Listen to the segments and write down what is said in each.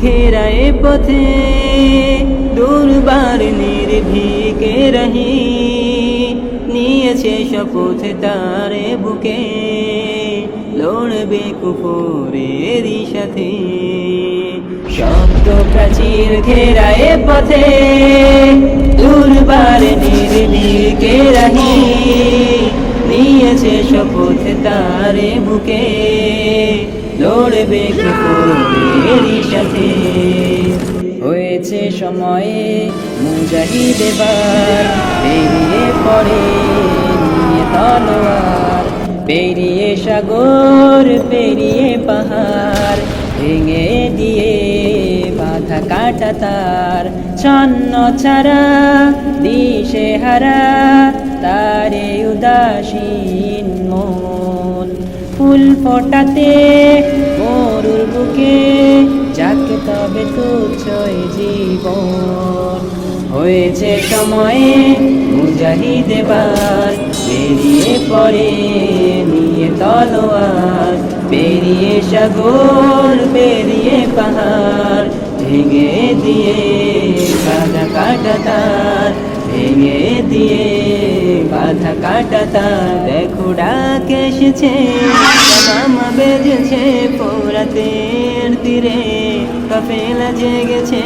ঘেরা এ পথে দুর্বার নির্ভীকে রহি নিয়েছে শপথ তারে বুকে লড়বে কুফরেরই সাথে শব্দ প্রাচীর ঘেরা এ পথে দুর্বার নির্ভীকে রহি নিয়েছে শপথ তারে বুকে লড়বে কুফরেরই সাথে হয়েছে সময়ে মুজাহিদ এবার বেরিয়ে পড়ে নিয়ে তলোয়ার পেরিয়ে সাগর পেরিয়ে পাহাড় ভেঙে দিয়ে বাধা কাটা তার ছন্ন ছাড়া দিশে হারা তারে উদাসীন মন ফুল ফোটাতে মরুর বুকে যাকে তবে তুচ্ছই জীবন হয়েছে সময়ে মুজাহিদ এবার বেরিয়ে পড়ে নিয়ে তলোয়ার পেরিয়ে সাগর পেরিয়ে পাহাড় ভেঙে দিয়ে বাধা কাটা তার ভেঙে দিয়ে বাধা কাটা তার দেখো ডাক এসেছে মামা বেজেছে ফোরাতের তীরে কাফেলা জেগেছে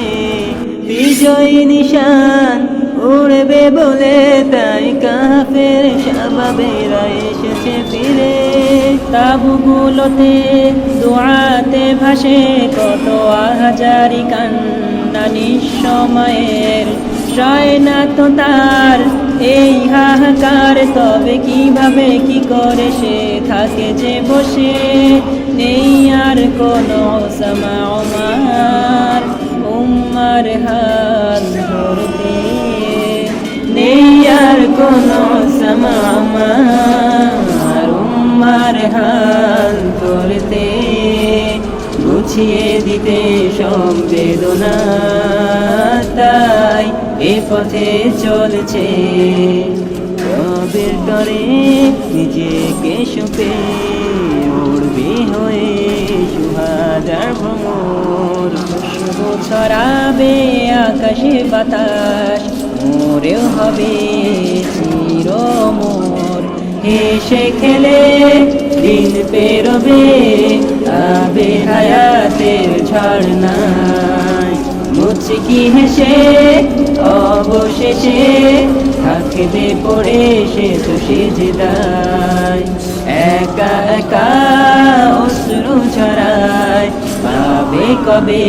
বিজয়ী নিশান উড়বে বলে তাই কাফের শাবাবেরা এসেছে ফিরে তাবুগুলোতে দোয়াতে ভাসে কত হাজারি কান্না নিঃসময়ের সয় না তো তার এই হাহাকার তবে কিভাবে কি করে সে থাকে যে বসে নেই আর কোনো সমা আমার উম্মার হাত ধরতে নেই আর কোনো সমা আমার উম্মার হাত ধরতে গুছিয়ে দিতে সব বেদনা তাই এ পথে চলছে রবের তরে নিজেকে সুপে উড়বি হয়ে সুহাজার ভ্রমর খুশবু ছড়াবে আকাশে বাতাস মোরেও হবে চিরমোর হেসে খেলে দিন পেরোবে আবে হায়াতের ঝর্ণায় মুচকি হেসে অবশেষে থাকবে পড়ে সে তো সিজদায় একা একা অশ্রু ঝরায় পাবে কবে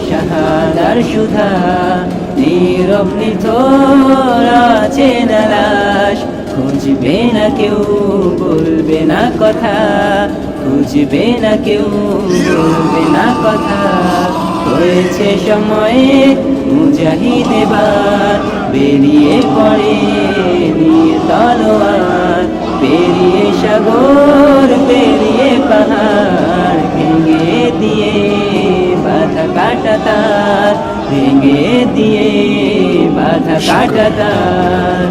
শাহাদার সুধা নীরব নিথর আছে না লাশ খুঁজবে না কেউ বলবে না কথা খুঁজবে না কেউ বলবে না কথা হয়েছে সময়ে মুজাহিদ এবার বেরিয়ে পড়ে নিয়ে তলোয়ার পেরিয়ে সাগর পেরিয়ে পাহাড় ভেঙে দিয়ে বাধা কাটা তার ভেঙে দিয়ে বাধা কাটা তার